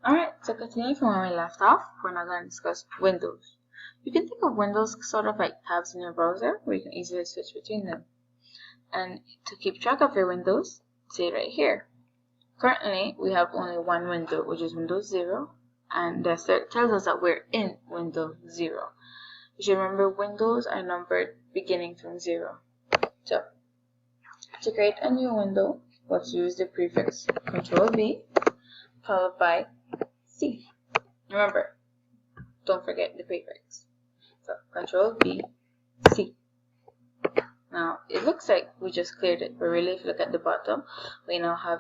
Alright, so continuing from where we left off, we're now going to discuss windows. You can think of windows sort of like tabs in your browser where you can easily switch between them. And to keep track of your windows, say right here. Currently, we have only one window, which is Windows 0, and the cert tells us that we're in Windows 0. You should remember windows are numbered beginning from 0. So, to create a new window, let's use the prefix Control-V followed by C. Remember, don't forget the prefix. So, Control-V, C. Now, it looks like we just cleared it, but really if you look at the bottom, we now have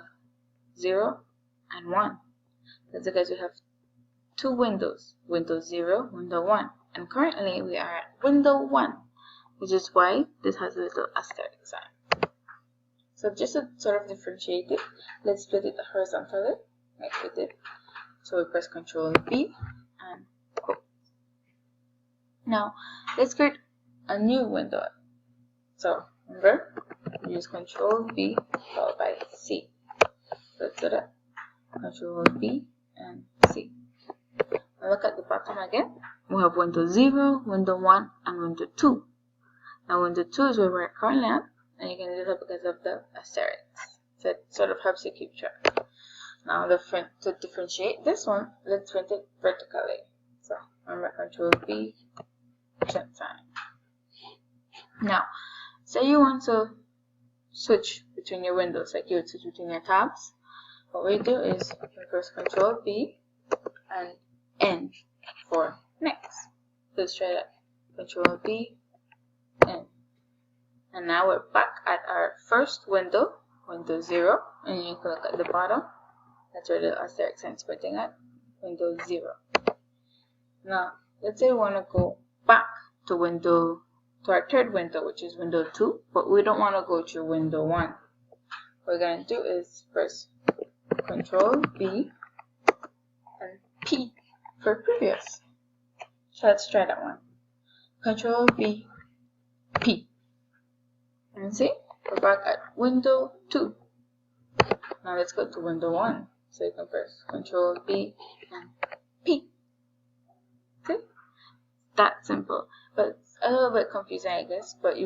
0 and 1. That's because we have two windows, Window 0, Window 1. And currently we are at Window 1, which is why this has a little asterisk sign. So just to sort of differentiate it, let's split it horizontally, like we did. So we press Control-V and go. Now, let's create a new window. So remember, we use Control-V followed by C. Let's do that. Control-V and C. Now look at the bottom again. We have Window 0, Window 1, and Window 2. Now Window 2 is where we're currently at, and you can do that because of the asterisk. So it sort of helps you keep track. Now to differentiate this one, let's print it vertically. So remember Control-V, sign. Now, say you want to switch between your windows, like you would switch between your tabs. What we do is we press Control-V and N for next. Let's try that. Control-V, N. And now we're back at our first window, Window 0, and you can look at the bottom. That's where the asterisk sign is pointing at, Window 0. Now, let's say we want to go back to our third window, which is Window 2, but we don't want to go to Window 1. What we're going to do is press Control-V and P for previous. So let's try that one. Control-V, P. And see, we're back at Window 2. Now let's go to Window 1. So you can press Control-V and P. See? That simple. But it's a little bit confusing, I guess. But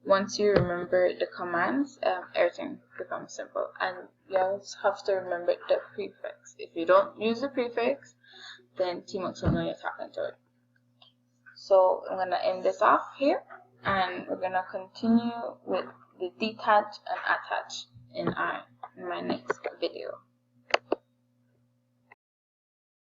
once you remember the commands, everything becomes simple. And you also have to remember the prefix. If you don't use the prefix, then TMUX will know you're talking to it. So I'm going to end this off here, and we're going to continue with the detach and attach in my next video.